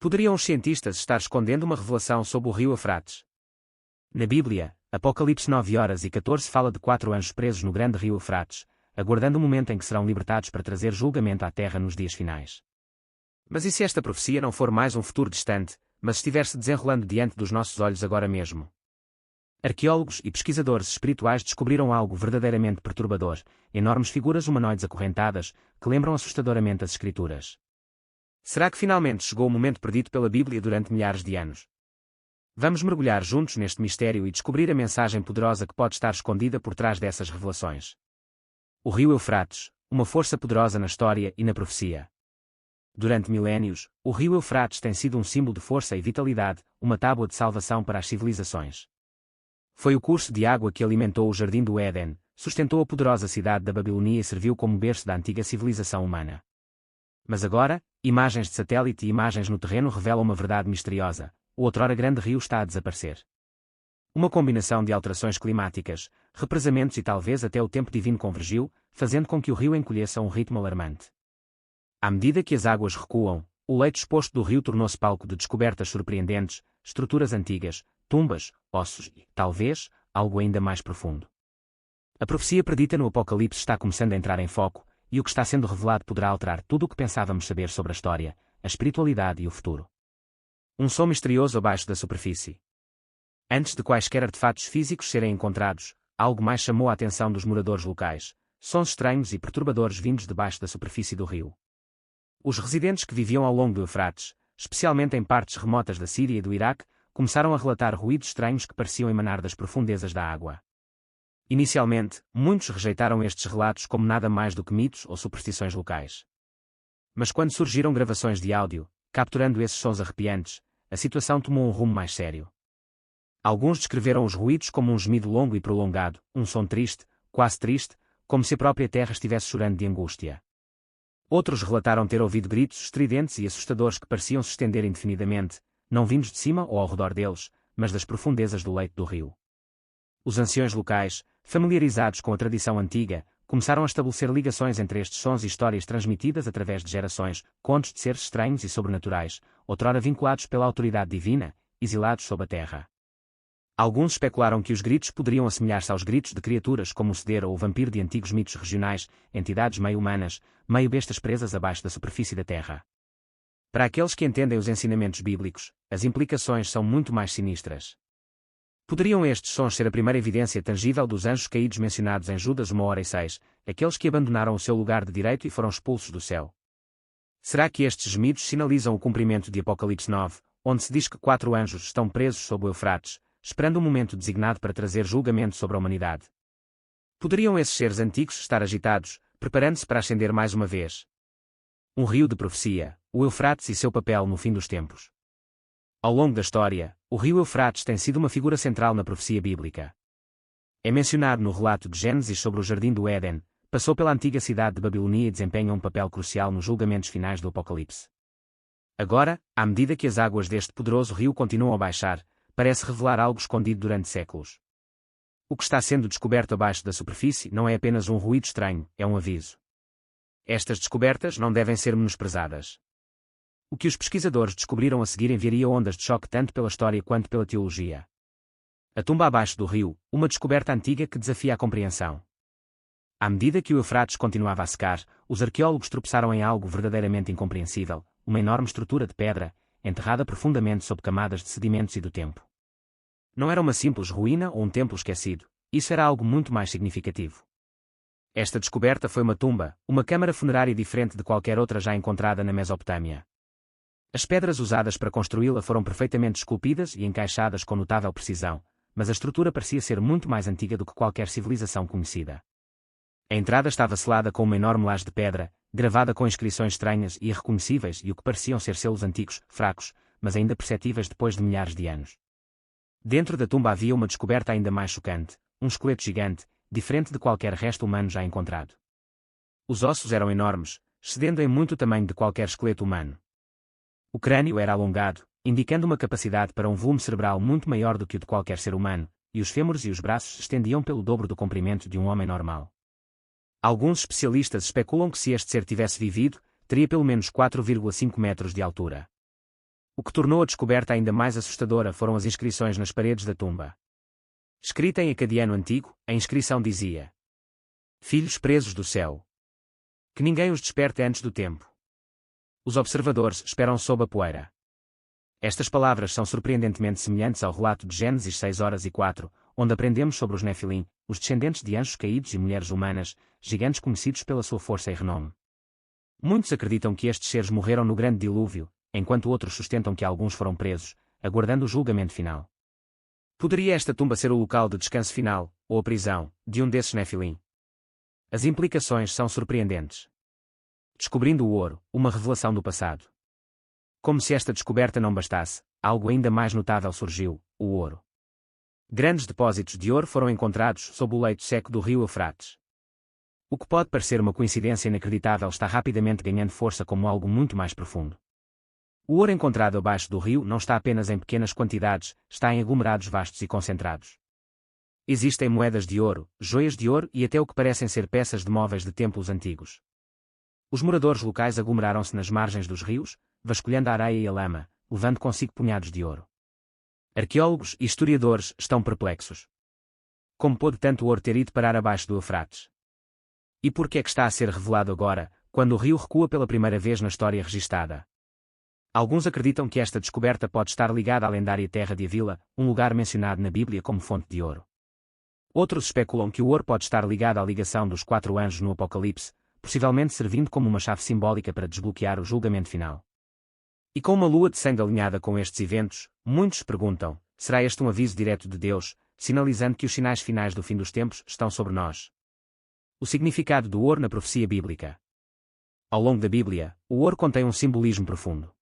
Poderiam os cientistas estar escondendo uma revelação sobre o rio Eufrates? Na Bíblia, Apocalipse 9:14 fala de 4 anjos presos no grande rio Eufrates, aguardando o momento em que serão libertados para trazer julgamento à terra nos dias finais. Mas e se esta profecia não for mais um futuro distante, mas estiver-se desenrolando diante dos nossos olhos agora mesmo? Arqueólogos e pesquisadores espirituais descobriram algo verdadeiramente perturbador: enormes figuras humanoides acorrentadas, que lembram assustadoramente as Escrituras. Será que finalmente chegou o momento perdido pela Bíblia durante milhares de anos? Vamos mergulhar juntos neste mistério e descobrir a mensagem poderosa que pode estar escondida por trás dessas revelações. O rio Eufrates, uma força poderosa na história e na profecia. Durante milénios, o rio Eufrates tem sido um símbolo de força e vitalidade, uma tábua de salvação para as civilizações. Foi o curso de água que alimentou o Jardim do Éden, sustentou a poderosa cidade da Babilônia e serviu como berço da antiga civilização humana. Mas agora, imagens de satélite e imagens no terreno revelam uma verdade misteriosa: o outrora grande rio está a desaparecer. Uma combinação de alterações climáticas, represamentos e talvez até o tempo divino convergiu, fazendo com que o rio encolhesse a um ritmo alarmante. À medida que as águas recuam, o leito exposto do rio tornou-se palco de descobertas surpreendentes, estruturas antigas, tumbas, ossos e, talvez, algo ainda mais profundo. A profecia predita no Apocalipse está começando a entrar em foco, e o que está sendo revelado poderá alterar tudo o que pensávamos saber sobre a história, a espiritualidade e o futuro. Um som misterioso abaixo da superfície. Antes de quaisquer artefatos físicos serem encontrados, algo mais chamou a atenção dos moradores locais: sons estranhos e perturbadores vindos debaixo da superfície do rio. Os residentes que viviam ao longo do Eufrates, especialmente em partes remotas da Síria e do Iraque, começaram a relatar ruídos estranhos que pareciam emanar das profundezas da água. Inicialmente, muitos rejeitaram estes relatos como nada mais do que mitos ou superstições locais. Mas quando surgiram gravações de áudio, capturando esses sons arrepiantes, a situação tomou um rumo mais sério. Alguns descreveram os ruídos como um gemido longo e prolongado, um som triste, quase triste, como se a própria terra estivesse chorando de angústia. Outros relataram ter ouvido gritos estridentes e assustadores que pareciam se estender indefinidamente, não vindos de cima ou ao redor deles, mas das profundezas do leito do rio. Os anciões locais, familiarizados com a tradição antiga, começaram a estabelecer ligações entre estes sons e histórias transmitidas através de gerações, contos de seres estranhos e sobrenaturais, outrora vinculados pela autoridade divina, exilados sob a terra. Alguns especularam que os gritos poderiam assemelhar-se aos gritos de criaturas como o Ceder ou o vampiro de antigos mitos regionais, entidades meio humanas, meio bestas presas abaixo da superfície da terra. Para aqueles que entendem os ensinamentos bíblicos, as implicações são muito mais sinistras. Poderiam estes sons ser a primeira evidência tangível dos anjos caídos mencionados em Judas 1:6, aqueles que abandonaram o seu lugar de direito e foram expulsos do céu? Será que estes gemidos sinalizam o cumprimento de Apocalipse 9, onde se diz que 4 anjos estão presos sob o Eufrates, esperando o momento designado para trazer julgamento sobre a humanidade? Poderiam esses seres antigos estar agitados, preparando-se para ascender mais uma vez? Um rio de profecia, o Eufrates e seu papel no fim dos tempos. Ao longo da história, o rio Eufrates tem sido uma figura central na profecia bíblica. É mencionado no relato de Gênesis sobre o Jardim do Éden, passou pela antiga cidade de Babilônia e desempenha um papel crucial nos julgamentos finais do Apocalipse. Agora, à medida que as águas deste poderoso rio continuam a baixar, parece revelar algo escondido durante séculos. O que está sendo descoberto abaixo da superfície não é apenas um ruído estranho, é um aviso. Estas descobertas não devem ser menosprezadas. O que os pesquisadores descobriram a seguir enviaria ondas de choque tanto pela história quanto pela teologia. A tumba abaixo do rio, uma descoberta antiga que desafia a compreensão. À medida que o Eufrates continuava a secar, os arqueólogos tropeçaram em algo verdadeiramente incompreensível: uma enorme estrutura de pedra, enterrada profundamente sob camadas de sedimentos e do tempo. Não era uma simples ruína ou um templo esquecido, isso era algo muito mais significativo. Esta descoberta foi uma tumba, uma câmara funerária diferente de qualquer outra já encontrada na Mesopotâmia. As pedras usadas para construí-la foram perfeitamente esculpidas e encaixadas com notável precisão, mas a estrutura parecia ser muito mais antiga do que qualquer civilização conhecida. A entrada estava selada com uma enorme laje de pedra, gravada com inscrições estranhas e irreconhecíveis e o que pareciam ser selos antigos, fracos, mas ainda perceptíveis depois de milhares de anos. Dentro da tumba havia uma descoberta ainda mais chocante: um esqueleto gigante, diferente de qualquer resto humano já encontrado. Os ossos eram enormes, excedendo em muito o tamanho de qualquer esqueleto humano. O crânio era alongado, indicando uma capacidade para um volume cerebral muito maior do que o de qualquer ser humano, e os fêmures e os braços se estendiam pelo dobro do comprimento de um homem normal. Alguns especialistas especulam que se este ser tivesse vivido, teria pelo menos 4,5 metros de altura. O que tornou a descoberta ainda mais assustadora foram as inscrições nas paredes da tumba. Escrita em acadiano antigo, a inscrição dizia: Filhos presos do céu. Que ninguém os desperte antes do tempo. Os observadores esperam sob a poeira. Estas palavras são surpreendentemente semelhantes ao relato de Gênesis 6:04, onde aprendemos sobre os Nefilim, os descendentes de anjos caídos e mulheres humanas, gigantes conhecidos pela sua força e renome. Muitos acreditam que estes seres morreram no grande dilúvio, enquanto outros sustentam que alguns foram presos, aguardando o julgamento final. Poderia esta tumba ser o local de descanso final, ou a prisão, de um desses Nefilim? As implicações são surpreendentes. Descobrindo o ouro, uma revelação do passado. Como se esta descoberta não bastasse, algo ainda mais notável surgiu: o ouro. Grandes depósitos de ouro foram encontrados sob o leito seco do rio Eufrates. O que pode parecer uma coincidência inacreditável está rapidamente ganhando força como algo muito mais profundo. O ouro encontrado abaixo do rio não está apenas em pequenas quantidades, está em aglomerados vastos e concentrados. Existem moedas de ouro, joias de ouro e até o que parecem ser peças de móveis de templos antigos. Os moradores locais aglomeraram-se nas margens dos rios, vasculhando a areia e a lama, levando consigo punhados de ouro. Arqueólogos e historiadores estão perplexos. Como pôde tanto ouro ter ido parar abaixo do Eufrates? E por que é que está a ser revelado agora, quando o rio recua pela primeira vez na história registada? Alguns acreditam que esta descoberta pode estar ligada à lendária terra de Havila, um lugar mencionado na Bíblia como fonte de ouro. Outros especulam que o ouro pode estar ligado à ligação dos 4 anjos no Apocalipse, possivelmente servindo como uma chave simbólica para desbloquear o julgamento final. E com uma lua de sangue alinhada com estes eventos, muitos perguntam: será este um aviso direto de Deus, sinalizando que os sinais finais do fim dos tempos estão sobre nós? O significado do ouro na profecia bíblica. Ao longo da Bíblia, o ouro contém um simbolismo profundo.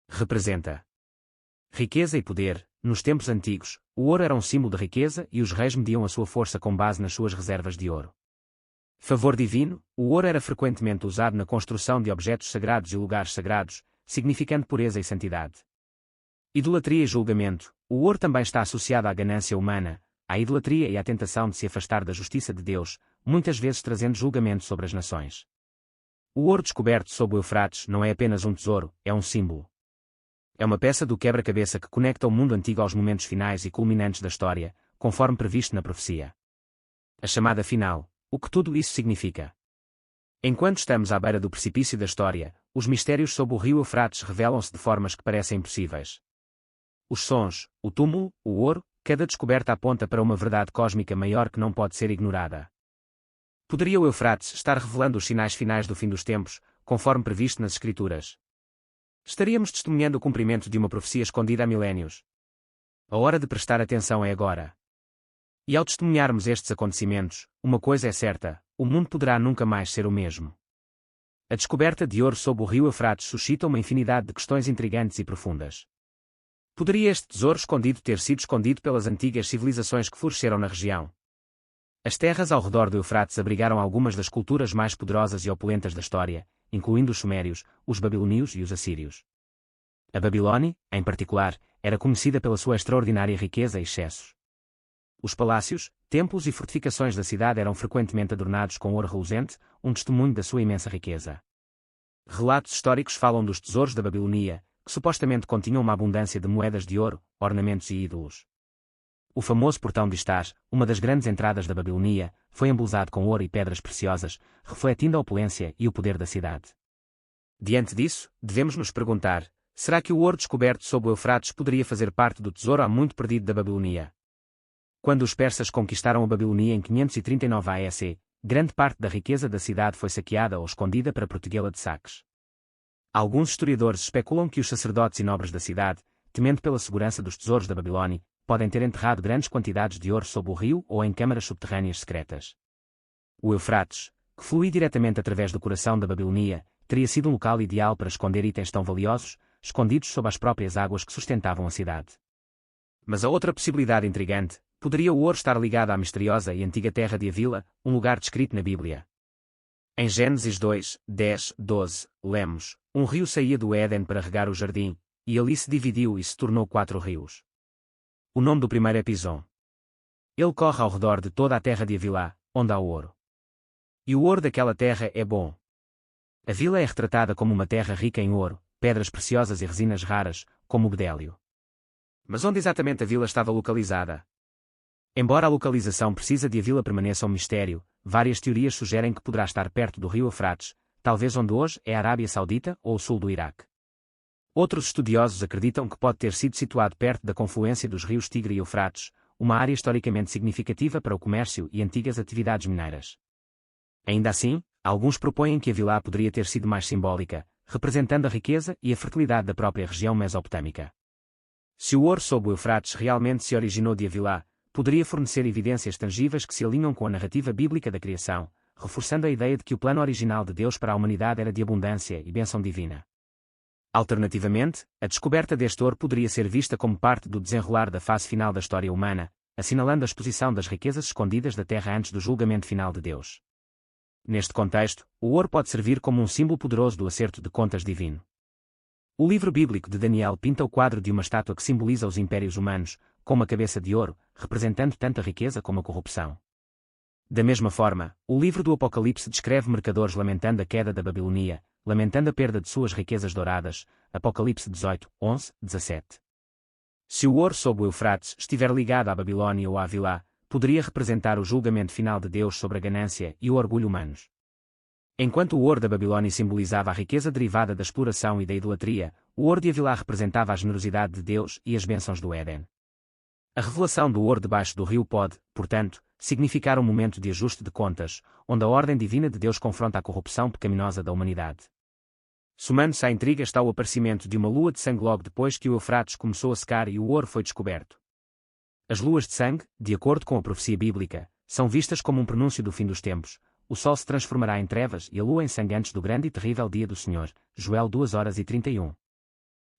Representa riqueza e poder. Nos tempos antigos, o ouro era um símbolo de riqueza e os reis mediam a sua força com base nas suas reservas de ouro. Favor divino. O ouro era frequentemente usado na construção de objetos sagrados e lugares sagrados, significando pureza e santidade. Idolatria e julgamento. O ouro também está associado à ganância humana, à idolatria e à tentação de se afastar da justiça de Deus, muitas vezes trazendo julgamento sobre as nações. O ouro descoberto sob o Eufrates não é apenas um tesouro, é um símbolo. É uma peça do quebra-cabeça que conecta o mundo antigo aos momentos finais e culminantes da história, conforme previsto na profecia. A chamada final. O que tudo isso significa? Enquanto estamos à beira do precipício da história, os mistérios sob o rio Eufrates revelam-se de formas que parecem impossíveis. Os sons, o túmulo, o ouro, cada descoberta aponta para uma verdade cósmica maior que não pode ser ignorada. Poderia o Eufrates estar revelando os sinais finais do fim dos tempos, conforme previsto nas Escrituras? Estaríamos testemunhando o cumprimento de uma profecia escondida há milénios. A hora de prestar atenção é agora. E ao testemunharmos estes acontecimentos, uma coisa é certa: o mundo poderá nunca mais ser o mesmo. A descoberta de ouro sob o rio Eufrates suscita uma infinidade de questões intrigantes e profundas. Poderia este tesouro escondido ter sido escondido pelas antigas civilizações que floresceram na região? As terras ao redor do Eufrates abrigaram algumas das culturas mais poderosas e opulentas da história, incluindo os sumérios, os babilônios e os assírios. A Babilônia, em particular, era conhecida pela sua extraordinária riqueza e excessos. Os palácios, templos e fortificações da cidade eram frequentemente adornados com ouro reluzente, um testemunho da sua imensa riqueza. Relatos históricos falam dos tesouros da Babilônia, que supostamente continham uma abundância de moedas de ouro, ornamentos e ídolos. O famoso portão de Estar, uma das grandes entradas da Babilônia, foi embelezado com ouro e pedras preciosas, refletindo a opulência e o poder da cidade. Diante disso, devemos nos perguntar: será que o ouro descoberto sob o Eufrates poderia fazer parte do tesouro há muito perdido da Babilônia? Quando os persas conquistaram a Babilônia em 539 AEC, grande parte da riqueza da cidade foi saqueada ou escondida para protegê-la de saques. Alguns historiadores especulam que os sacerdotes e nobres da cidade, temendo pela segurança dos tesouros da Babilônia, podem ter enterrado grandes quantidades de ouro sob o rio ou em câmaras subterrâneas secretas. O Eufrates, que flui diretamente através do coração da Babilônia, teria sido um local ideal para esconder itens tão valiosos, escondidos sob as próprias águas que sustentavam a cidade. Mas a outra possibilidade intrigante: poderia o ouro estar ligado à misteriosa e antiga terra de Havila, um lugar descrito na Bíblia? Em Gênesis 2, 10, 12, lemos: um rio saía do Éden para regar o jardim, e ali se dividiu e se tornou 4 rios. O nome do primeiro é Pison. Ele corre ao redor de toda a terra de Havila, onde há ouro. E o ouro daquela terra é bom. Havila é retratada como uma terra rica em ouro, pedras preciosas e resinas raras, como o bedélio. Mas onde exatamente a vila estava localizada? Embora a localização precisa de a vila permaneça um mistério, várias teorias sugerem que poderá estar perto do rio Eufrates, talvez onde hoje é a Arábia Saudita ou o sul do Iraque. Outros estudiosos acreditam que pode ter sido situado perto da confluência dos rios Tigre e Eufrates, uma área historicamente significativa para o comércio e antigas atividades mineiras. Ainda assim, alguns propõem que a vila poderia ter sido mais simbólica, representando a riqueza e a fertilidade da própria região mesopotâmica. Se o ouro sob o Eufrates realmente se originou de Avilá, poderia fornecer evidências tangíveis que se alinham com a narrativa bíblica da criação, reforçando a ideia de que o plano original de Deus para a humanidade era de abundância e bênção divina. Alternativamente, a descoberta deste ouro poderia ser vista como parte do desenrolar da fase final da história humana, assinalando a exposição das riquezas escondidas da terra antes do julgamento final de Deus. Neste contexto, o ouro pode servir como um símbolo poderoso do acerto de contas divino. O livro bíblico de Daniel pinta o quadro de uma estátua que simboliza os impérios humanos, com uma cabeça de ouro, representando tanto a riqueza como a corrupção. Da mesma forma, o livro do Apocalipse descreve mercadores lamentando a queda da Babilonia, lamentando a perda de suas riquezas douradas, Apocalipse 18, 11, 17. Se o ouro sob o Eufrates estiver ligado à Babilônia ou à Avilá, poderia representar o julgamento final de Deus sobre a ganância e o orgulho humanos. Enquanto o ouro da Babilônia simbolizava a riqueza derivada da exploração e da idolatria, o ouro de Avilá representava a generosidade de Deus e as bênçãos do Éden. A revelação do ouro debaixo do rio pode, portanto, significar um momento de ajuste de contas, onde a ordem divina de Deus confronta a corrupção pecaminosa da humanidade. Somando-se à intriga está o aparecimento de uma lua de sangue logo depois que o Eufrates começou a secar e o ouro foi descoberto. As luas de sangue, de acordo com a profecia bíblica, são vistas como um prenúncio do fim dos tempos. O sol se transformará em trevas e a lua em sangue antes do grande e terrível dia do Senhor. Joel 2:31.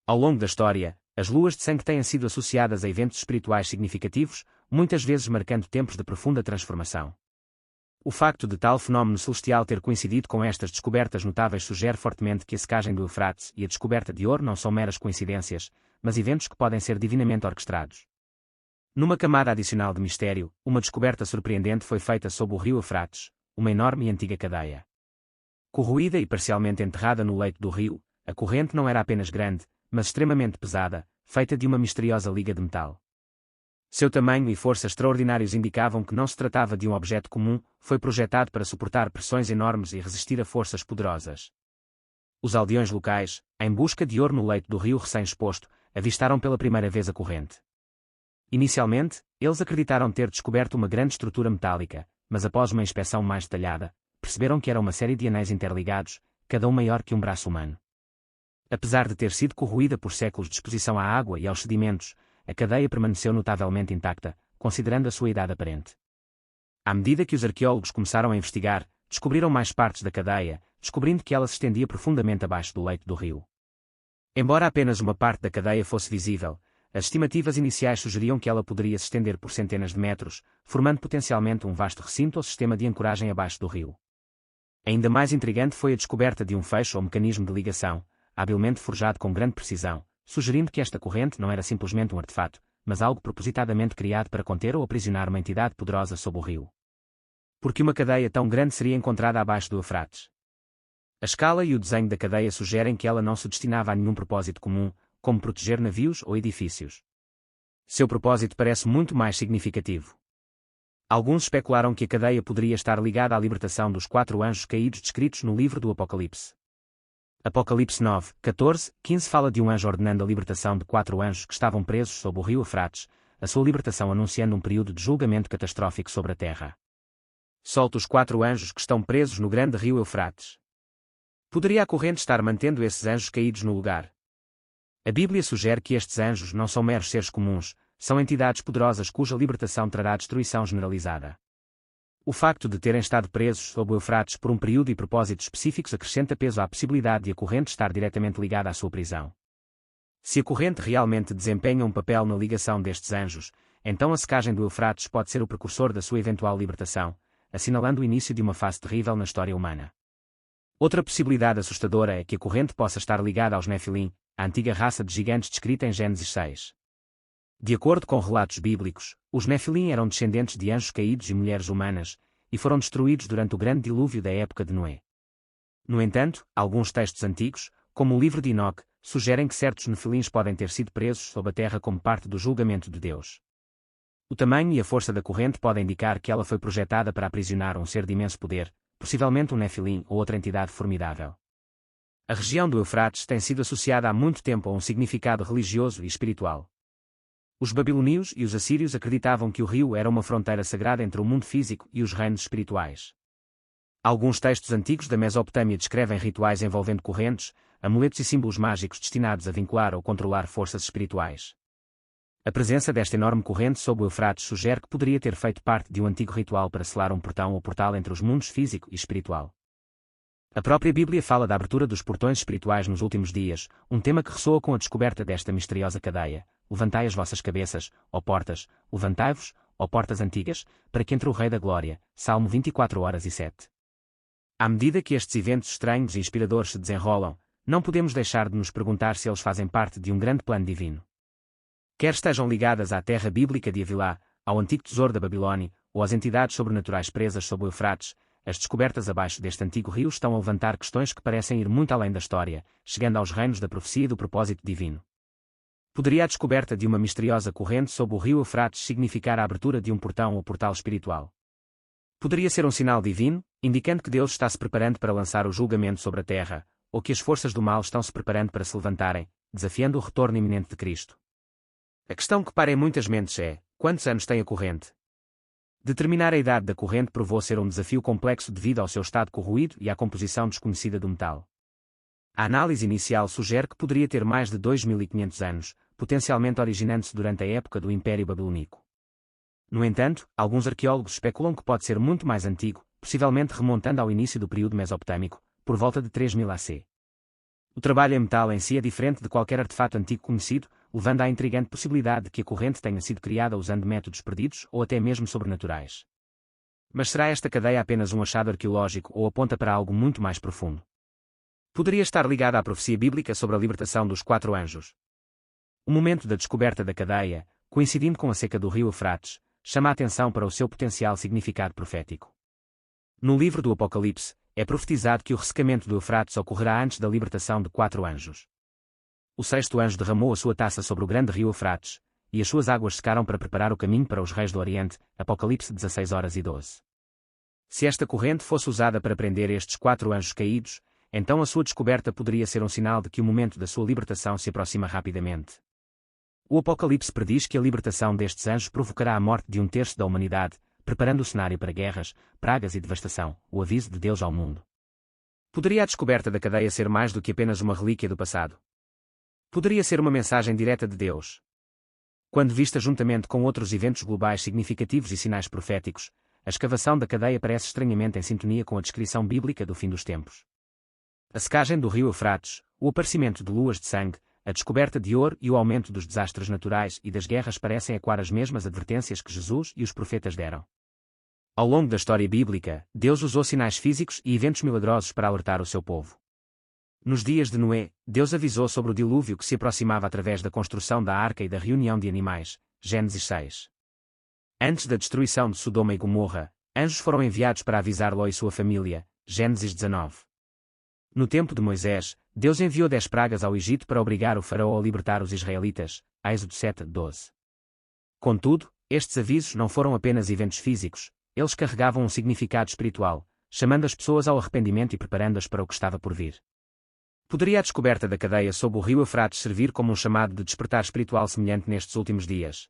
Ao longo da história, as luas de sangue têm sido associadas a eventos espirituais significativos, muitas vezes marcando tempos de profunda transformação. O facto de tal fenómeno celestial ter coincidido com estas descobertas notáveis sugere fortemente que a secagem do Eufrates e a descoberta de ouro não são meras coincidências, mas eventos que podem ser divinamente orquestrados. Numa camada adicional de mistério, uma descoberta surpreendente foi feita sob o rio Eufrates, uma enorme e antiga cadeia. Corroída e parcialmente enterrada no leito do rio, a corrente não era apenas grande, mas extremamente pesada, feita de uma misteriosa liga de metal. Seu tamanho e força extraordinários indicavam que não se tratava de um objeto comum, foi projetado para suportar pressões enormes e resistir a forças poderosas. Os aldeões locais, em busca de ouro no leito do rio recém-exposto, avistaram pela primeira vez a corrente. Inicialmente, eles acreditaram ter descoberto uma grande estrutura metálica, mas após uma inspeção mais detalhada, perceberam que era uma série de anéis interligados, cada um maior que um braço humano. Apesar de ter sido corroída por séculos de exposição à água e aos sedimentos, a cadeia permaneceu notavelmente intacta, considerando a sua idade aparente. À medida que os arqueólogos começaram a investigar, descobriram mais partes da cadeia, descobrindo que ela se estendia profundamente abaixo do leito do rio. Embora apenas uma parte da cadeia fosse visível, as estimativas iniciais sugeriam que ela poderia se estender por centenas de metros, formando potencialmente um vasto recinto ou sistema de ancoragem abaixo do rio. Ainda mais intrigante foi a descoberta de um fecho ou mecanismo de ligação, habilmente forjado com grande precisão, sugerindo que esta corrente não era simplesmente um artefato, mas algo propositadamente criado para conter ou aprisionar uma entidade poderosa sob o rio. Porque uma cadeia tão grande seria encontrada abaixo do Eufrates? A escala e o desenho da cadeia sugerem que ela não se destinava a nenhum propósito comum, como proteger navios ou edifícios. Seu propósito parece muito mais significativo. Alguns especularam que a cadeia poderia estar ligada à libertação dos 4 anjos caídos descritos no livro do Apocalipse. Apocalipse 9, 14, 15 fala de um anjo ordenando a libertação de 4 anjos que estavam presos sob o rio Eufrates, a sua libertação anunciando um período de julgamento catastrófico sobre a terra. Solta os 4 anjos que estão presos no grande rio Eufrates. Poderia a corrente estar mantendo esses anjos caídos no lugar? A Bíblia sugere que estes anjos não são meros seres comuns, são entidades poderosas cuja libertação trará destruição generalizada. O facto de terem estado presos sob o Eufrates por um período e propósitos específicos acrescenta peso à possibilidade de a corrente estar diretamente ligada à sua prisão. Se a corrente realmente desempenha um papel na ligação destes anjos, então a secagem do Eufrates pode ser o precursor da sua eventual libertação, assinalando o início de uma fase terrível na história humana. Outra possibilidade assustadora é que a corrente possa estar ligada aos Nefilim, a antiga raça de gigantes descrita em Gênesis 6. De acordo com relatos bíblicos, os Nefilim eram descendentes de anjos caídos e mulheres humanas, e foram destruídos durante o grande dilúvio da época de Noé. No entanto, alguns textos antigos, como o livro de Enoque, sugerem que certos nefilins podem ter sido presos sob a terra como parte do julgamento de Deus. O tamanho e a força da corrente podem indicar que ela foi projetada para aprisionar um ser de imenso poder, possivelmente um nefilim ou outra entidade formidável. A região do Eufrates tem sido associada há muito tempo a um significado religioso e espiritual. Os babilônios e os assírios acreditavam que o rio era uma fronteira sagrada entre o mundo físico e os reinos espirituais. Alguns textos antigos da Mesopotâmia descrevem rituais envolvendo correntes, amuletos e símbolos mágicos destinados a vincular ou controlar forças espirituais. A presença desta enorme corrente sob o Eufrates sugere que poderia ter feito parte de um antigo ritual para selar um portão ou portal entre os mundos físico e espiritual. A própria Bíblia fala da abertura dos portões espirituais nos últimos dias, um tema que ressoa com a descoberta desta misteriosa cadeia. Levantai as vossas cabeças, ó portas, levantai-vos, ó portas antigas, para que entre o Rei da Glória. Salmo 24:7. À medida que estes eventos estranhos e inspiradores se desenrolam, não podemos deixar de nos perguntar se eles fazem parte de um grande plano divino. Quer estejam ligadas à terra bíblica de Avilá, ao antigo tesouro da Babilônia, ou às entidades sobrenaturais presas sob o Eufrates, as descobertas abaixo deste antigo rio estão a levantar questões que parecem ir muito além da história, chegando aos reinos da profecia e do propósito divino. Poderia a descoberta de uma misteriosa corrente sob o rio Eufrates significar a abertura de um portão ou portal espiritual? Poderia ser um sinal divino, indicando que Deus está se preparando para lançar o julgamento sobre a terra, ou que as forças do mal estão se preparando para se levantarem, desafiando o retorno iminente de Cristo. A questão que para em muitas mentes é: quantos anos tem a corrente? Determinar a idade da corrente provou ser um desafio complexo devido ao seu estado corroído e à composição desconhecida do metal. A análise inicial sugere que poderia ter mais de 2500 anos, potencialmente originando-se durante a época do Império Babilônico. No entanto, alguns arqueólogos especulam que pode ser muito mais antigo, possivelmente remontando ao início do período mesopotâmico, por volta de 3000 AC. O trabalho em metal em si é diferente de qualquer artefato antigo conhecido, levando à intrigante possibilidade de que a corrente tenha sido criada usando métodos perdidos ou até mesmo sobrenaturais. Mas será esta cadeia apenas um achado arqueológico ou aponta para algo muito mais profundo? Poderia estar ligada à profecia bíblica sobre a libertação dos 4 anjos. O momento da descoberta da cadeia, coincidindo com a seca do rio Eufrates, chama a atenção para o seu potencial significado profético. No livro do Apocalipse, é profetizado que o ressecamento do Eufrates ocorrerá antes da libertação de 4 anjos. O 6º anjo derramou a sua taça sobre o grande rio Eufrates, e as suas águas secaram para preparar o caminho para os reis do Oriente. Apocalipse 16:12. Se esta corrente fosse usada para prender estes 4 anjos caídos, então a sua descoberta poderia ser um sinal de que o momento da sua libertação se aproxima rapidamente. O Apocalipse prediz que a libertação destes anjos provocará a morte de 1/3 da humanidade, preparando o cenário para guerras, pragas e devastação, o aviso de Deus ao mundo. Poderia a descoberta da cadeia ser mais do que apenas uma relíquia do passado? Poderia ser uma mensagem direta de Deus. Quando vista juntamente com outros eventos globais significativos e sinais proféticos, a escavação da cadeia parece estranhamente em sintonia com a descrição bíblica do fim dos tempos. A secagem do rio Eufrates, o aparecimento de luas de sangue, a descoberta de ouro e o aumento dos desastres naturais e das guerras parecem ecoar as mesmas advertências que Jesus e os profetas deram. Ao longo da história bíblica, Deus usou sinais físicos e eventos milagrosos para alertar o seu povo. Nos dias de Noé, Deus avisou sobre o dilúvio que se aproximava através da construção da arca e da reunião de animais. Gênesis 6. Antes da destruição de Sodoma e Gomorra, anjos foram enviados para avisar Ló e sua família. Gênesis 19. No tempo de Moisés, Deus enviou 10 pragas ao Egito para obrigar o faraó a libertar os israelitas. Êxodo 7:12. Contudo, estes avisos não foram apenas eventos físicos, eles carregavam um significado espiritual, chamando as pessoas ao arrependimento e preparando-as para o que estava por vir. Poderia a descoberta da cadeia sob o rio Eufrates servir como um chamado de despertar espiritual semelhante nestes últimos dias?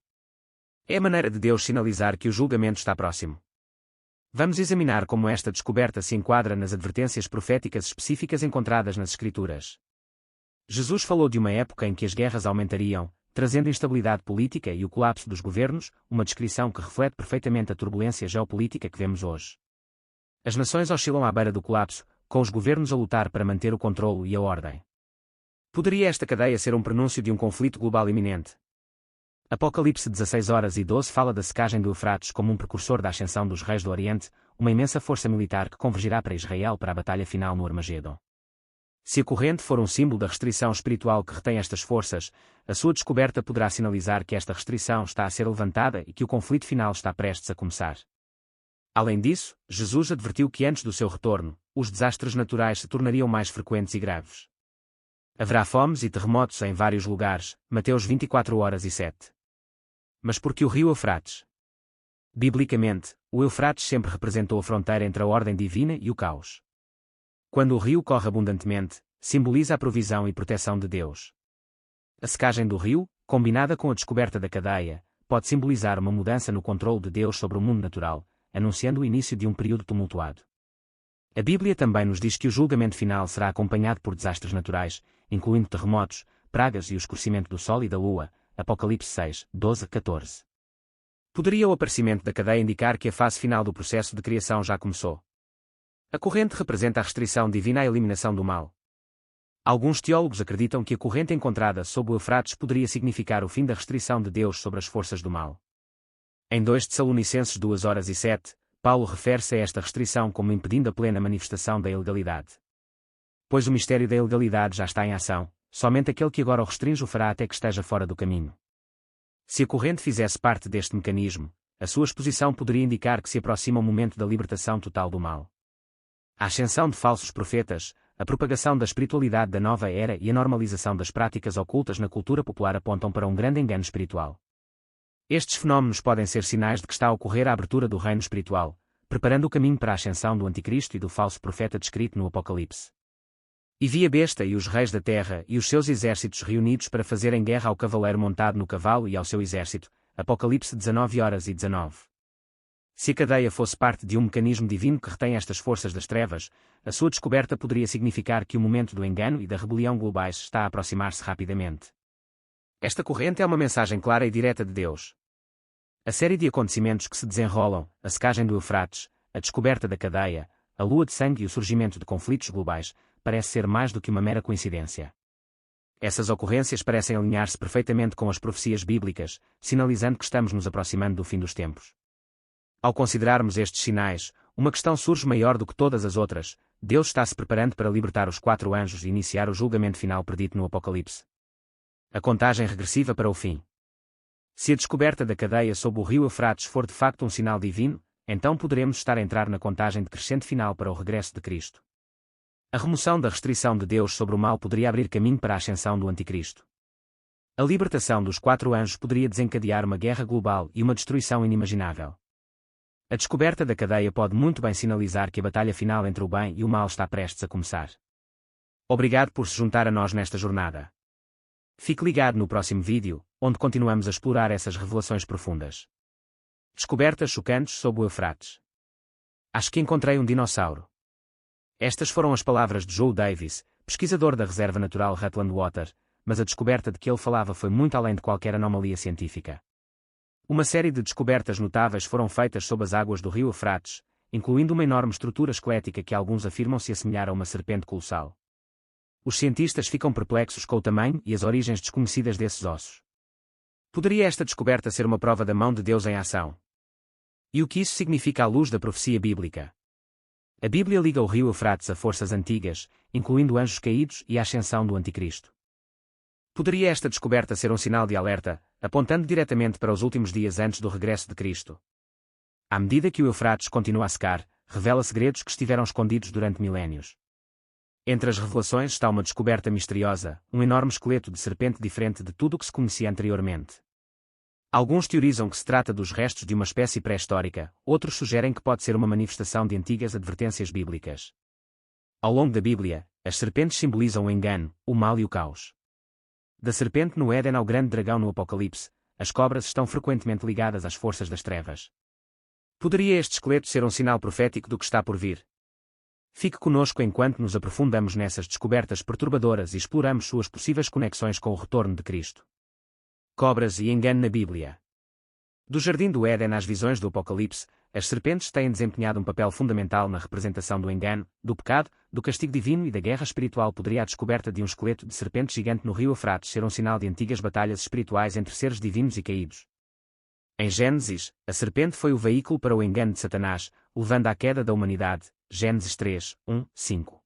É a maneira de Deus sinalizar que o julgamento está próximo. Vamos examinar como esta descoberta se enquadra nas advertências proféticas específicas encontradas nas Escrituras. Jesus falou de uma época em que as guerras aumentariam, trazendo instabilidade política e o colapso dos governos, uma descrição que reflete perfeitamente a turbulência geopolítica que vemos hoje. As nações oscilam à beira do colapso, com os governos a lutar para manter o controlo e a ordem. Poderia esta cadeia ser um prenúncio de um conflito global iminente? Apocalipse 16:12 fala da secagem do Eufrates como um precursor da ascensão dos reis do Oriente, uma imensa força militar que convergirá para Israel para a batalha final no Armagedon. Se a corrente for um símbolo da restrição espiritual que retém estas forças, a sua descoberta poderá sinalizar que esta restrição está a ser levantada e que o conflito final está prestes a começar. Além disso, Jesus advertiu que antes do seu retorno, os desastres naturais se tornariam mais frequentes e graves. Haverá fomes e terremotos em vários lugares, Mateus 24:7. Mas por que o rio Eufrates? Biblicamente, o Eufrates sempre representou a fronteira entre a ordem divina e o caos. Quando o rio corre abundantemente, simboliza a provisão e proteção de Deus. A secagem do rio, combinada com a descoberta da cadeia, pode simbolizar uma mudança no controle de Deus sobre o mundo natural, anunciando o início de um período tumultuado. A Bíblia também nos diz que o julgamento final será acompanhado por desastres naturais, incluindo terremotos, pragas e o escurecimento do sol e da lua, Apocalipse 6:12-14. Poderia o aparecimento da cadeia indicar que a fase final do processo de criação já começou? A corrente representa a restrição divina à eliminação do mal. Alguns teólogos acreditam que a corrente encontrada sob o Eufrates poderia significar o fim da restrição de Deus sobre as forças do mal. Em 2 Tessalonicenses 2:7, Paulo refere-se a esta restrição como impedindo a plena manifestação da ilegalidade. Pois o mistério da ilegalidade já está em ação, somente aquele que agora o restringe o fará até que esteja fora do caminho. Se a corrente fizesse parte deste mecanismo, a sua exposição poderia indicar que se aproxima o momento da libertação total do mal. A ascensão de falsos profetas, a propagação da espiritualidade da nova era e a normalização das práticas ocultas na cultura popular apontam para um grande engano espiritual. Estes fenómenos podem ser sinais de que está a ocorrer a abertura do reino espiritual, preparando o caminho para a ascensão do anticristo e do falso profeta descrito no Apocalipse. E vi a besta e os reis da terra e os seus exércitos reunidos para fazerem guerra ao cavaleiro montado no cavalo e ao seu exército, Apocalipse 19:19. Se a cadeia fosse parte de um mecanismo divino que retém estas forças das trevas, a sua descoberta poderia significar que o momento do engano e da rebelião globais está a aproximar-se rapidamente. Esta corrente é uma mensagem clara e direta de Deus. A série de acontecimentos que se desenrolam, a secagem do Eufrates, a descoberta da cadeia, a lua de sangue e o surgimento de conflitos globais, parece ser mais do que uma mera coincidência. Essas ocorrências parecem alinhar-se perfeitamente com as profecias bíblicas, sinalizando que estamos nos aproximando do fim dos tempos. Ao considerarmos estes sinais, uma questão surge maior do que todas as outras: Deus está se preparando para libertar os 4 anjos e iniciar o julgamento final predito no Apocalipse. A contagem regressiva para o fim. Se a descoberta da cadeia sob o rio Eufrates for de facto um sinal divino, então poderemos estar a entrar na contagem decrescente final para o regresso de Cristo. A remoção da restrição de Deus sobre o mal poderia abrir caminho para a ascensão do anticristo. A libertação dos 4 anjos poderia desencadear uma guerra global e uma destruição inimaginável. A descoberta da cadeia pode muito bem sinalizar que a batalha final entre o bem e o mal está prestes a começar. Obrigado por se juntar a nós nesta jornada. Fique ligado no próximo vídeo, onde continuamos a explorar essas revelações profundas. Descobertas chocantes sob o Eufrates. Acho que encontrei um dinossauro. Estas foram as palavras de Joe Davis, pesquisador da Reserva Natural Rutland Water, mas a descoberta de que ele falava foi muito além de qualquer anomalia científica. Uma série de descobertas notáveis foram feitas sob as águas do rio Eufrates, incluindo uma enorme estrutura esquelética que alguns afirmam se assemelhar a uma serpente colossal. Os cientistas ficam perplexos com o tamanho e as origens desconhecidas desses ossos. Poderia esta descoberta ser uma prova da mão de Deus em ação? E o que isso significa à luz da profecia bíblica? A Bíblia liga o rio Eufrates a forças antigas, incluindo anjos caídos e a ascensão do anticristo. Poderia esta descoberta ser um sinal de alerta, apontando diretamente para os últimos dias antes do regresso de Cristo? À medida que o Eufrates continua a secar, revela segredos que estiveram escondidos durante milénios. Entre as revelações está uma descoberta misteriosa, um enorme esqueleto de serpente diferente de tudo o que se conhecia anteriormente. Alguns teorizam que se trata dos restos de uma espécie pré-histórica, outros sugerem que pode ser uma manifestação de antigas advertências bíblicas. Ao longo da Bíblia, as serpentes simbolizam o engano, o mal e o caos. Da serpente no Éden ao grande dragão no Apocalipse, as cobras estão frequentemente ligadas às forças das trevas. Poderia este esqueleto ser um sinal profético do que está por vir? Fique conosco enquanto nos aprofundamos nessas descobertas perturbadoras e exploramos suas possíveis conexões com o retorno de Cristo. Cobras e engano na Bíblia. Do Jardim do Éden às visões do Apocalipse, as serpentes têm desempenhado um papel fundamental na representação do engano, do pecado, do castigo divino e da guerra espiritual. Poderia a descoberta de um esqueleto de serpente gigante no rio Eufrates ser um sinal de antigas batalhas espirituais entre seres divinos e caídos? Em Gênesis, a serpente foi o veículo para o engano de Satanás, levando à queda da humanidade. Gênesis 3:1-5.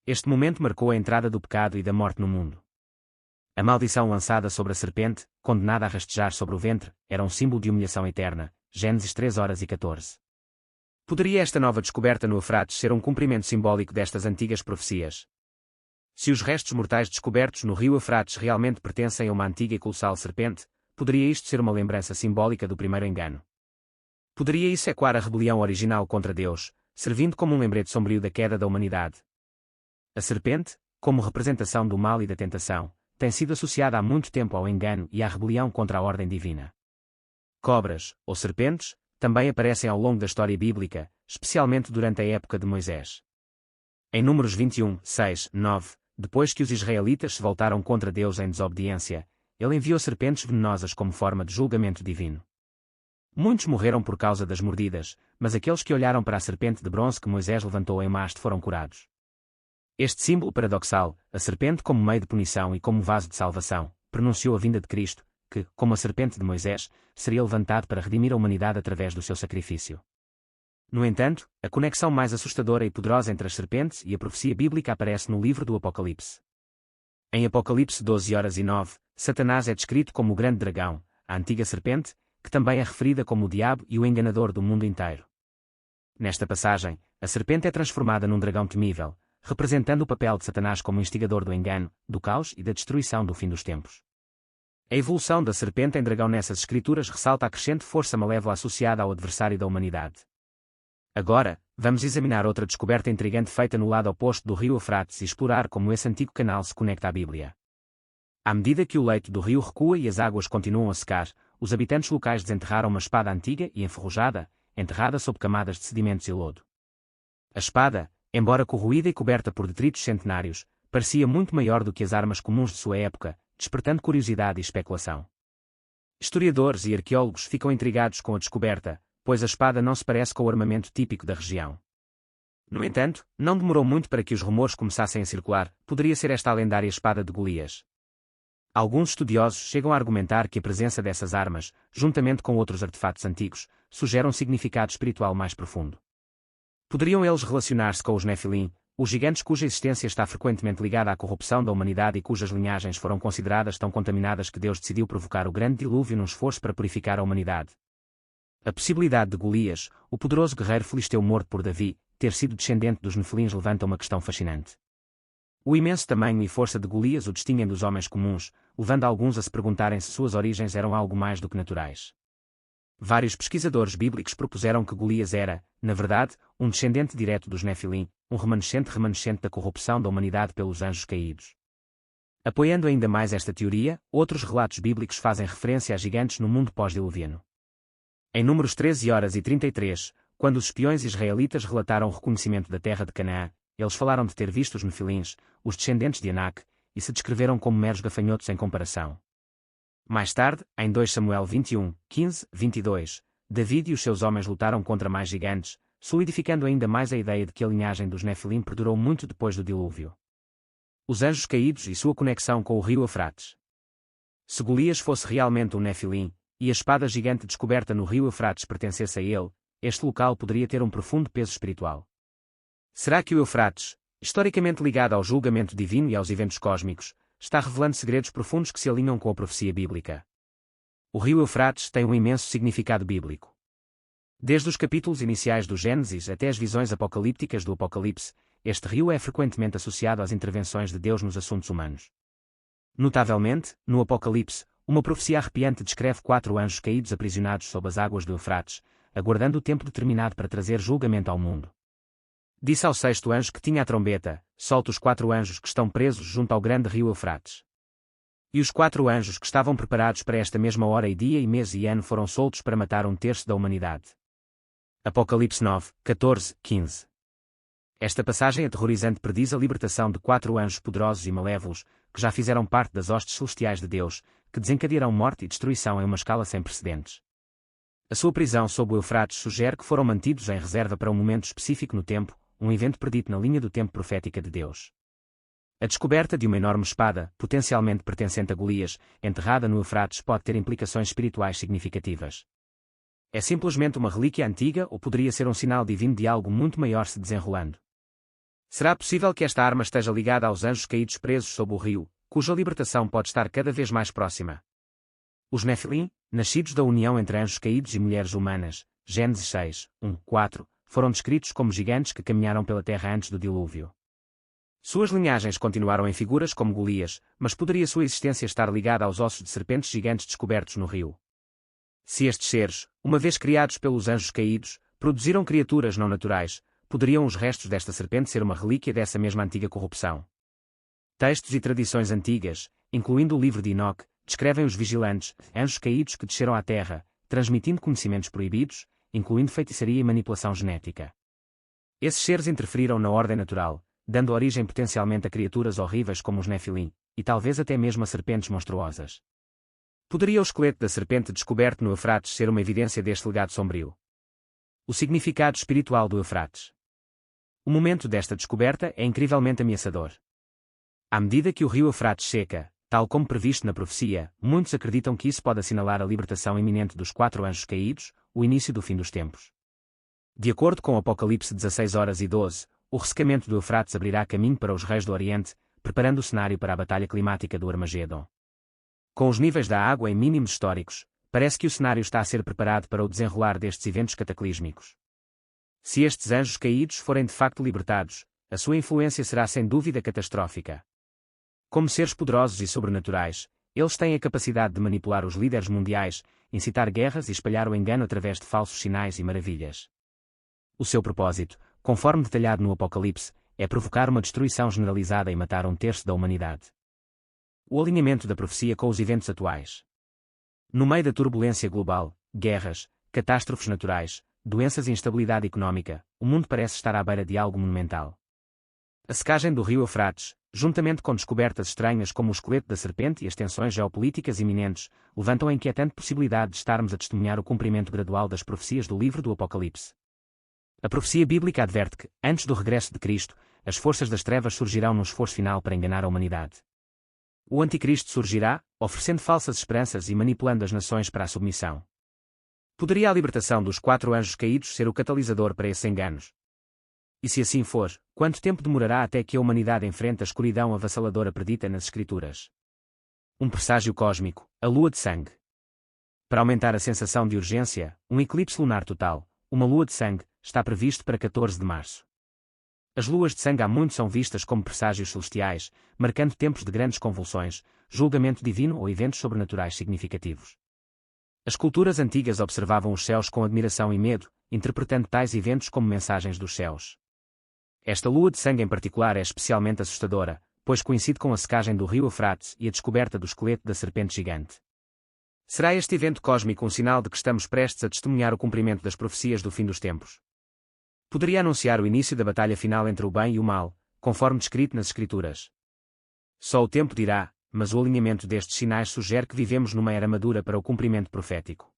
Este momento marcou a entrada do pecado e da morte no mundo. A maldição lançada sobre a serpente, condenada a rastejar sobre o ventre, era um símbolo de humilhação eterna. Gênesis 3:14. Poderia esta nova descoberta no Eufrates ser um cumprimento simbólico destas antigas profecias? Se os restos mortais descobertos no rio Eufrates realmente pertencem a uma antiga e colossal serpente, poderia isto ser uma lembrança simbólica do primeiro engano? Poderia isso ecoar a rebelião original contra Deus, servindo como um lembrete sombrio da queda da humanidade? A serpente, como representação do mal e da tentação, tem sido associada há muito tempo ao engano e à rebelião contra a ordem divina. Cobras, ou serpentes, também aparecem ao longo da história bíblica, especialmente durante a época de Moisés. Em Números 21, 6, 9, depois que os israelitas se voltaram contra Deus em desobediência, ele enviou serpentes venenosas como forma de julgamento divino. Muitos morreram por causa das mordidas, mas aqueles que olharam para a serpente de bronze que Moisés levantou em uma haste foram curados. Este símbolo paradoxal, a serpente como meio de punição e como vaso de salvação, pronunciou a vinda de Cristo, que, como a serpente de Moisés, seria levantado para redimir a humanidade através do seu sacrifício. No entanto, a conexão mais assustadora e poderosa entre as serpentes e a profecia bíblica aparece no livro do Apocalipse. Em Apocalipse 12:9, Satanás é descrito como o grande dragão, a antiga serpente, que também é referida como o diabo e o enganador do mundo inteiro. Nesta passagem, a serpente é transformada num dragão temível, representando o papel de Satanás como instigador do engano, do caos e da destruição do fim dos tempos. A evolução da serpente em dragão nessas escrituras ressalta a crescente força malévola associada ao adversário da humanidade. Agora, vamos examinar outra descoberta intrigante feita no lado oposto do rio Eufrates e explorar como esse antigo canal se conecta à Bíblia. À medida que o leito do rio recua e as águas continuam a secar, os habitantes locais desenterraram uma espada antiga e enferrujada, enterrada sob camadas de sedimentos e lodo. A espada, embora corroída e coberta por detritos centenários, parecia muito maior do que as armas comuns de sua época, despertando curiosidade e especulação. Historiadores e arqueólogos ficam intrigados com a descoberta, pois a espada não se parece com o armamento típico da região. No entanto, não demorou muito para que os rumores começassem a circular, poderia ser esta a lendária espada de Golias. Alguns estudiosos chegam a argumentar que a presença dessas armas, juntamente com outros artefatos antigos, sugere um significado espiritual mais profundo. Poderiam eles relacionar-se com os Nefilim, os gigantes cuja existência está frequentemente ligada à corrupção da humanidade e cujas linhagens foram consideradas tão contaminadas que Deus decidiu provocar o grande dilúvio num esforço para purificar a humanidade? A possibilidade de Golias, o poderoso guerreiro filisteu morto por Davi, ter sido descendente dos Nefilins levanta uma questão fascinante. O imenso tamanho e força de Golias o distinguem dos homens comuns, levando alguns a se perguntarem se suas origens eram algo mais do que naturais. Vários pesquisadores bíblicos propuseram que Golias era, na verdade, um descendente direto dos Nefilim, um remanescente da corrupção da humanidade pelos anjos caídos. Apoiando ainda mais esta teoria, outros relatos bíblicos fazem referência a gigantes no mundo pós-diluviano. Em Números 13:33, quando os espiões israelitas relataram o reconhecimento da terra de Canaã, eles falaram de ter visto os Nefilins, os descendentes de Anak, e se descreveram como meros gafanhotos em comparação. Mais tarde, em 2 Samuel 21:15-22, David e os seus homens lutaram contra mais gigantes, solidificando ainda mais a ideia de que a linhagem dos Nefilim perdurou muito depois do dilúvio. Os anjos caídos e sua conexão com o rio Eufrates. Se Golias fosse realmente um Nefilim, e a espada gigante descoberta no rio Eufrates pertencesse a ele, este local poderia ter um profundo peso espiritual. Será que o Eufrates, historicamente ligado ao julgamento divino e aos eventos cósmicos, está revelando segredos profundos que se alinham com a profecia bíblica? O rio Eufrates tem um imenso significado bíblico. Desde os capítulos iniciais do Gênesis até as visões apocalípticas do Apocalipse, este rio é frequentemente associado às intervenções de Deus nos assuntos humanos. Notavelmente, no Apocalipse, uma profecia arrepiante descreve 4 anjos caídos aprisionados sob as águas do Eufrates, aguardando o tempo determinado para trazer julgamento ao mundo. Disse ao 6º anjo que tinha a trombeta: solte os 4 anjos que estão presos junto ao grande rio Eufrates. E os 4 anjos que estavam preparados para esta mesma hora e dia e mês e ano foram soltos para matar 1/3 da humanidade. Apocalipse 9:14-15. Esta passagem aterrorizante prediz a libertação de 4 anjos poderosos e malévolos, que já fizeram parte das hostes celestiais de Deus, que desencadearão morte e destruição em uma escala sem precedentes. A sua prisão sob o Eufrates sugere que foram mantidos em reserva para um momento específico no tempo, um evento predito na linha do tempo profética de Deus. A descoberta de uma enorme espada, potencialmente pertencente a Golias, enterrada no Eufrates pode ter implicações espirituais significativas. É simplesmente uma relíquia antiga ou poderia ser um sinal divino de algo muito maior se desenrolando? Será possível que esta arma esteja ligada aos anjos caídos presos sob o rio, cuja libertação pode estar cada vez mais próxima? Os Nefilim, nascidos da união entre anjos caídos e mulheres humanas, Gênesis 6:1-4, foram descritos como gigantes que caminharam pela terra antes do dilúvio. Suas linhagens continuaram em figuras como Golias, mas poderia sua existência estar ligada aos ossos de serpentes gigantes descobertos no rio. Se estes seres, uma vez criados pelos anjos caídos, produziram criaturas não naturais, poderiam os restos desta serpente ser uma relíquia dessa mesma antiga corrupção. Textos e tradições antigas, incluindo o livro de Enoque, descrevem os vigilantes, anjos caídos que desceram à terra, transmitindo conhecimentos proibidos, incluindo feitiçaria e manipulação genética. Esses seres interferiram na ordem natural, dando origem potencialmente a criaturas horríveis como os Nefilim, e talvez até mesmo a serpentes monstruosas. Poderia o esqueleto da serpente descoberto no Eufrates ser uma evidência deste legado sombrio? O significado espiritual do Eufrates. O momento desta descoberta é incrivelmente ameaçador. À medida que o rio Eufrates seca, tal como previsto na profecia, muitos acreditam que isso pode assinalar a libertação iminente dos 4 anjos caídos, o início do fim dos tempos. De acordo com Apocalipse 16:12, o ressecamento do Eufrates abrirá caminho para os reis do Oriente, preparando o cenário para a batalha climática do Armagedon. Com os níveis da água em mínimos históricos, parece que o cenário está a ser preparado para o desenrolar destes eventos cataclísmicos. Se estes anjos caídos forem de facto libertados, a sua influência será sem dúvida catastrófica. Como seres poderosos e sobrenaturais, eles têm a capacidade de manipular os líderes mundiais, incitar guerras e espalhar o engano através de falsos sinais e maravilhas. O seu propósito, conforme detalhado no Apocalipse, é provocar uma destruição generalizada e matar 1/3 da humanidade. O alinhamento da profecia com os eventos atuais. No meio da turbulência global, guerras, catástrofes naturais, doenças e instabilidade económica, o mundo parece estar à beira de algo monumental. A secagem do rio Eufrates, juntamente com descobertas estranhas como o esqueleto da serpente e as tensões geopolíticas iminentes, levantam a inquietante possibilidade de estarmos a testemunhar o cumprimento gradual das profecias do livro do Apocalipse. A profecia bíblica adverte que, antes do regresso de Cristo, as forças das trevas surgirão num esforço final para enganar a humanidade. O anticristo surgirá, oferecendo falsas esperanças e manipulando as nações para a submissão. Poderia a libertação dos 4 anjos caídos ser o catalisador para esses enganos? E se assim for, quanto tempo demorará até que a humanidade enfrente a escuridão avassaladora predita nas Escrituras? Um presságio cósmico, a lua de sangue. Para aumentar a sensação de urgência, um eclipse lunar total, uma lua de sangue, está previsto para 14 de março. As luas de sangue há muito são vistas como presságios celestiais, marcando tempos de grandes convulsões, julgamento divino ou eventos sobrenaturais significativos. As culturas antigas observavam os céus com admiração e medo, interpretando tais eventos como mensagens dos céus. Esta lua de sangue em particular é especialmente assustadora, pois coincide com a secagem do rio Eufrates e a descoberta do esqueleto da serpente gigante. Será este evento cósmico um sinal de que estamos prestes a testemunhar o cumprimento das profecias do fim dos tempos? Poderia anunciar o início da batalha final entre o bem e o mal, conforme descrito nas Escrituras. Só o tempo dirá, mas o alinhamento destes sinais sugere que vivemos numa era madura para o cumprimento profético.